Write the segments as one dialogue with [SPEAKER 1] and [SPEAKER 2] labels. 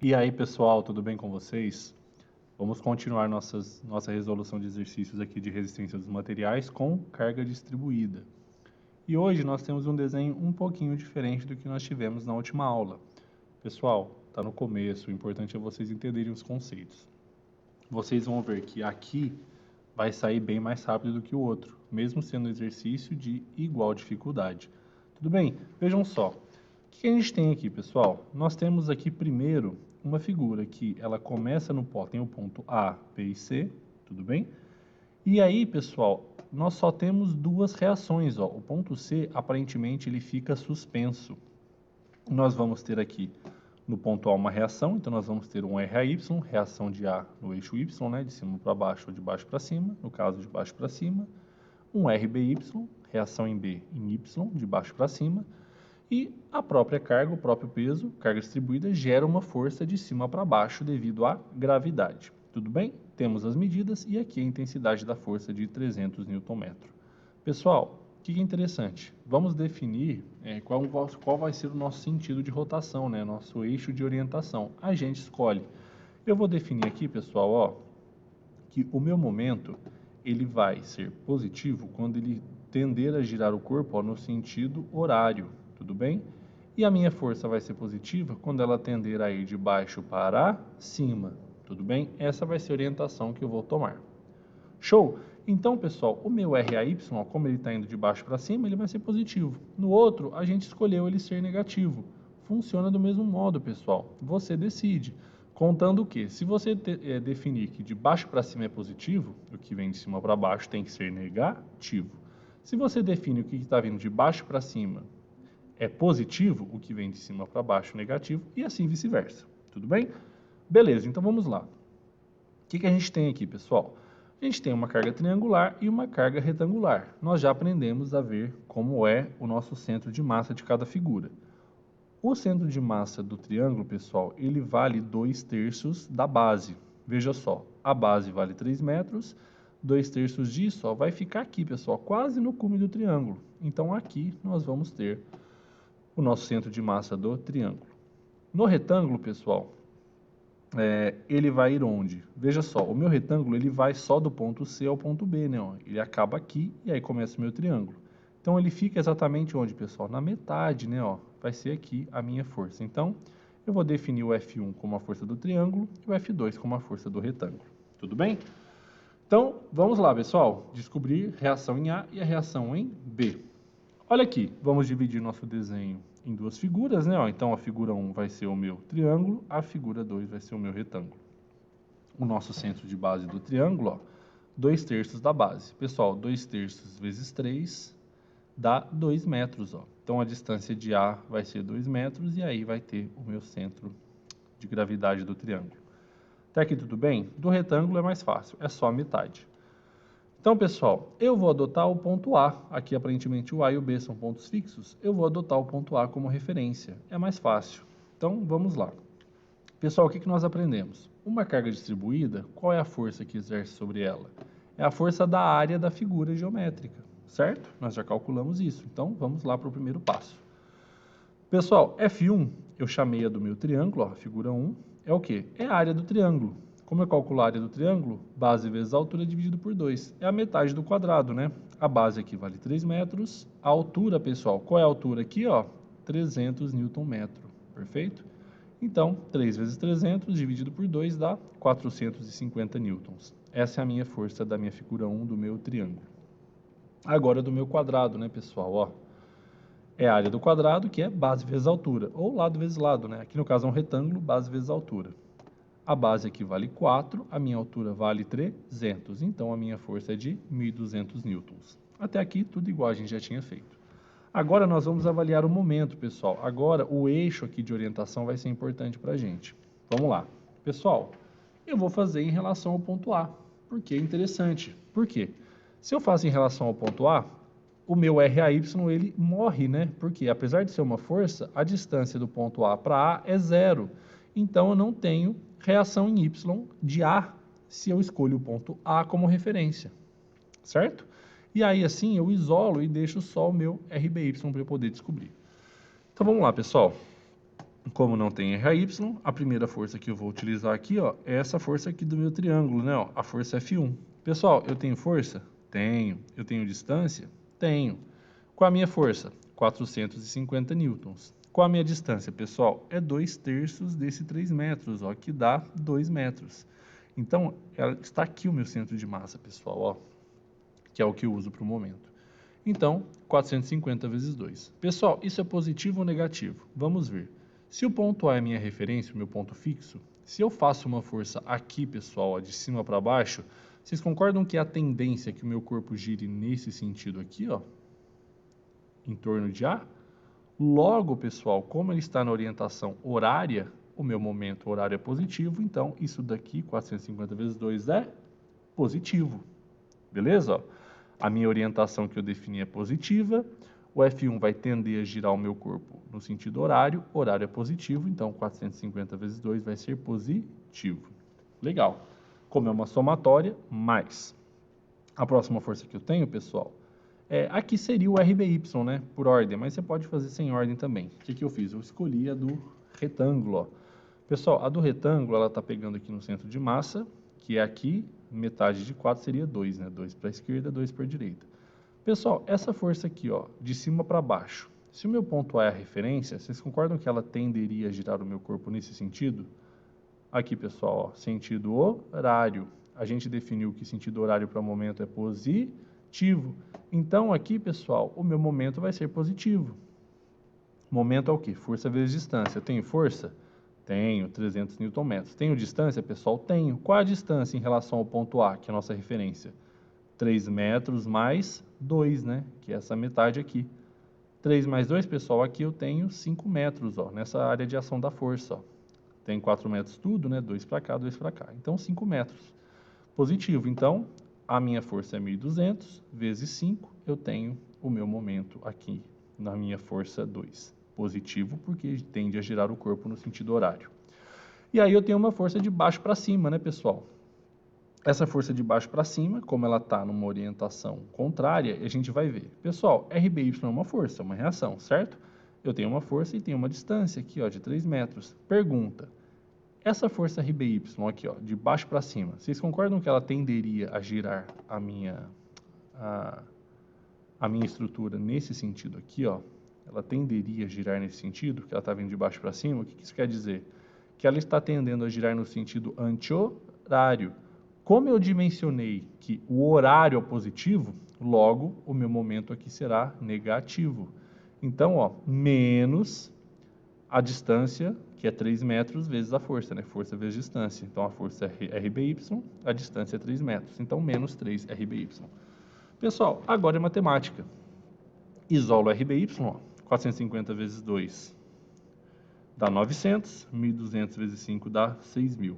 [SPEAKER 1] E aí, pessoal, tudo bem com vocês? Vamos continuar nossa resolução de exercícios aqui de resistência dos materiais com carga distribuída. E hoje nós temos um desenho um pouquinho diferente do que nós tivemos na última aula. Pessoal, está no começo, o importante é vocês entenderem os conceitos. Vocês vão ver que aqui vai sair bem mais rápido do que o outro, mesmo sendo um exercício de igual dificuldade. Tudo bem? Vejam só. O que a gente tem aqui, pessoal? Nós temos aqui primeiro uma figura que ela começa no pó, tem o ponto A, B e C, tudo bem? E aí, pessoal, nós só temos duas reações, ó. O ponto C, aparentemente, ele fica suspenso. Nós vamos ter aqui no ponto A uma reação, então nós vamos ter um RAY, reação de A no eixo Y, né, de cima para baixo ou de baixo para cima, no caso de baixo para cima. Um RBY, reação em B em Y, de baixo para cima. E a própria carga, o próprio peso, carga distribuída, gera uma força de cima para baixo devido à gravidade. Tudo bem? Temos as medidas e aqui a intensidade da força de 300 Nm. Pessoal, o que é interessante? Vamos definir qual vai ser o nosso sentido de rotação, né? Nosso eixo de orientação. A gente escolhe. Eu vou definir aqui, pessoal, ó, que o meu momento ele vai ser positivo quando ele tender a girar o corpo, ó, no sentido horário. Tudo bem? E a minha força vai ser positiva quando ela tender a ir de baixo para cima. Tudo bem? Essa vai ser a orientação que eu vou tomar. Show? Então, pessoal, o meu RAY, ó, como ele está indo de baixo para cima, ele vai ser positivo. No outro, a gente escolheu ele ser negativo. Funciona do mesmo modo, pessoal. Você decide. Contando o quê? Se você definir que de baixo para cima é positivo, o que vem de cima para baixo tem que ser negativo. Se você define o que está vindo de baixo para cima é positivo, o que vem de cima para baixo negativo, e assim vice-versa. Tudo bem? Beleza, então vamos lá. O que a gente tem aqui, pessoal? A gente tem uma carga triangular e uma carga retangular. Nós já aprendemos a ver como é o nosso centro de massa de cada figura. O centro de massa do triângulo, pessoal, ele vale 2/3 da base. Veja só, a base vale 3 metros, 2/3 disso ó, vai ficar aqui, pessoal, quase no cume do triângulo. Então aqui nós vamos ter o nosso centro de massa do triângulo. No retângulo, pessoal, ele vai ir onde? Veja só, o meu retângulo ele vai só do ponto C ao ponto B, né? Ó. Ele acaba aqui e aí começa o meu triângulo. Então ele fica exatamente onde, pessoal? Na metade, né? Ó. Vai ser aqui a minha força. Então eu vou definir o F1 como a força do triângulo e o F2 como a força do retângulo. Tudo bem? Então vamos lá, pessoal. Descobrir reação em A e a reação em B. Olha aqui, vamos dividir nosso desenho em duas figuras, né? Ó, então a figura 1 vai ser o meu triângulo, a figura 2 vai ser o meu retângulo. O nosso centro de base do triângulo, ó, 2/3 da base. Pessoal, 2/3 vezes 3 dá 2 metros. Ó. Então a distância de A vai ser 2 metros e aí vai ter o meu centro de gravidade do triângulo. Até aqui tudo bem? Do retângulo é mais fácil, é só a metade. Então, pessoal, eu vou adotar o ponto A. Aqui, aparentemente, o A e o B são pontos fixos. Eu vou adotar o ponto A como referência. É mais fácil. Então, vamos lá. Pessoal, o que nós aprendemos? Uma carga distribuída, qual é a força que exerce sobre ela? É a força da área da figura geométrica, certo? Nós já calculamos isso. Então, vamos lá para o primeiro passo. Pessoal, F1, eu chamei a do meu triângulo, ó, a figura 1, é o quê? É a área do triângulo. Como eu calculo a área do triângulo? Base vezes a altura dividido por 2. É a metade do quadrado, né? A base aqui vale 3 metros. A altura, pessoal, qual é a altura aqui? Ó? 300 Nm. Perfeito? Então, 3 vezes 300 dividido por 2 dá 450 newtons. Essa é a minha força da minha figura 1 do meu triângulo. Agora do meu quadrado, né, pessoal? Ó, é a área do quadrado, que é base vezes altura. Ou lado vezes lado, né? Aqui no caso é um retângulo, base vezes altura. A base aqui vale 4, a minha altura vale 300, então a minha força é de 1.200 newtons. Até aqui tudo igual a gente já tinha feito. Agora nós vamos avaliar o momento, pessoal. Agora o eixo aqui de orientação vai ser importante para a gente. Vamos lá. Pessoal, eu vou fazer em relação ao ponto A, porque é interessante. Por quê? Se eu faço em relação ao ponto A, o meu RAY ele morre, né? Porque apesar de ser uma força, a distância do ponto A para A é 0. Então eu não tenho reação em Y de A se eu escolho o ponto A como referência, certo? E aí assim eu isolo e deixo só o meu RBY para eu poder descobrir. Então vamos lá, pessoal. Como não tem RAY, a primeira força que eu vou utilizar aqui, ó, é essa força aqui do meu triângulo, né? Ó, a força F1. Pessoal, eu tenho força? Tenho. Eu tenho distância? Tenho. Qual a minha força? 450 newtons. Qual a minha distância, pessoal? É 2/3 desse 3 metros, ó, que dá 2 metros. Então, está aqui o meu centro de massa, pessoal, ó, que é o que eu uso para o momento. Então, 450 vezes 2. Pessoal, isso é positivo ou negativo? Vamos ver. Se o ponto A é minha referência, o meu ponto fixo, se eu faço uma força aqui, pessoal, ó, de cima para baixo, vocês concordam que a tendência é que o meu corpo gire nesse sentido aqui, ó, em torno de A? Logo, pessoal, como ele está na orientação horária, o meu momento horário é positivo, então isso daqui, 450 vezes 2, é positivo. Beleza? Ó, a minha orientação que eu defini é positiva, o F1 vai tender a girar o meu corpo no sentido horário é positivo, então 450 vezes 2 vai ser positivo. Legal. Como é uma somatória, mais. A próxima força que eu tenho, pessoal, aqui seria o RBY, né? Por ordem, mas você pode fazer sem ordem também. O que eu fiz? Eu escolhi a do retângulo, ó. Pessoal, a do retângulo, ela está pegando aqui no centro de massa, que é aqui, metade de 4 seria 2, né? 2 para a esquerda, 2 para a direita. Pessoal, essa força aqui, ó, de cima para baixo, se o meu ponto A é a referência, vocês concordam que ela tenderia a girar o meu corpo nesse sentido? Aqui, pessoal, ó, sentido horário. A gente definiu que sentido horário para o momento é positivo. Então, aqui, pessoal, o meu momento vai ser positivo. Momento é o quê? Força vezes distância. Eu tenho força? Tenho, 300 Nm. Tenho distância, pessoal? Tenho. Qual a distância em relação ao ponto A, que é a nossa referência? 3 metros mais 2, né? Que é essa metade aqui. 3 mais 2, pessoal, aqui eu tenho 5 metros, ó, nessa área de ação da força, ó. Tem 4 metros tudo, né? 2 para cá, 2 para cá. Então, 5 metros. Positivo. Então, a minha força é 1.200 vezes 5. Eu tenho o meu momento aqui na minha força 2. Positivo, porque tende a girar o corpo no sentido horário. E aí eu tenho uma força de baixo para cima, né, pessoal? Essa força de baixo para cima, como ela está numa orientação contrária, a gente vai ver. Pessoal, RBY é uma força, uma reação, certo? Eu tenho uma força e tenho uma distância aqui, ó, de 3 metros. Pergunta, essa força RBY aqui, ó, de baixo para cima, vocês concordam que ela tenderia a girar a minha estrutura nesse sentido aqui, ó? Ela tenderia a girar nesse sentido, que ela está vindo de baixo para cima? O que isso quer dizer? Que ela está tendendo a girar no sentido anti-horário. Como eu dimensionei que o horário é positivo, logo o meu momento aqui será negativo. Então, ó, menos a distância, que é 3 metros, vezes a força, né? Força vezes distância. Então, a força é RBY, a distância é 3 metros. Então, menos 3 RBY. Pessoal, agora é matemática. Isolo RBY, ó, 450 vezes 2 dá 900, 1.200 vezes 5 dá 6.000.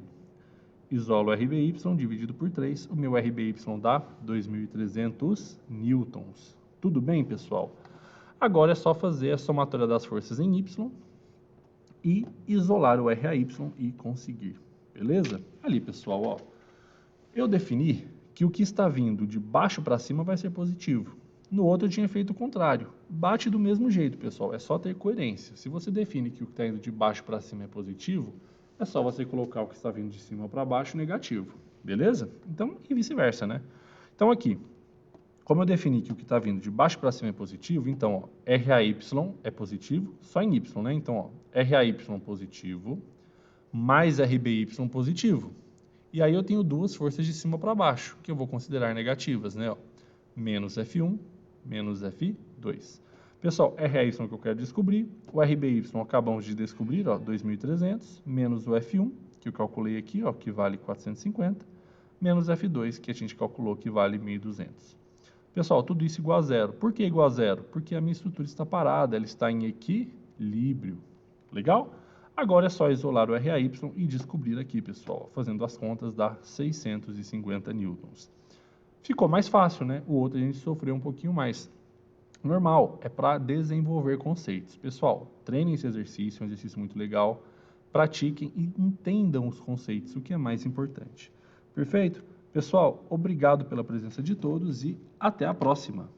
[SPEAKER 1] Isolo RBY dividido por 3, o meu RBY dá 2.300 newtons. Tudo bem, pessoal? Agora é só fazer a somatória das forças em Y e isolar o RAY e conseguir. Beleza? Ali, pessoal, ó, eu defini que o que está vindo de baixo para cima vai ser positivo. No outro eu tinha feito o contrário. Bate do mesmo jeito, pessoal. É só ter coerência. Se você define que o que está indo de baixo para cima é positivo, é só você colocar o que está vindo de cima para baixo negativo. Beleza? Então, e vice-versa, né? Então, aqui, como eu defini que o que está vindo de baixo para cima é positivo, então, ó, RAY é positivo, só em Y, né? Então, ó, RAY positivo mais RBY positivo. E aí eu tenho duas forças de cima para baixo, que eu vou considerar negativas, né? Ó, menos F1, menos F2. Pessoal, RAY que eu quero descobrir, o RBY acabamos de descobrir, ó, 2.300, menos o F1, que eu calculei aqui, ó, que vale 450, menos F2, que a gente calculou que vale 1.200. Pessoal, tudo isso igual a zero. Por que igual a zero? Porque a minha estrutura está parada, ela está em equilíbrio. Legal? Agora é só isolar o RAY e descobrir aqui, pessoal. Fazendo as contas dá 650 newtons. Ficou mais fácil, né? O outro a gente sofreu um pouquinho mais. Normal, é para desenvolver conceitos. Pessoal, treinem esse exercício, é um exercício muito legal. Pratiquem e entendam os conceitos, o que é mais importante. Perfeito? Pessoal, obrigado pela presença de todos e até a próxima!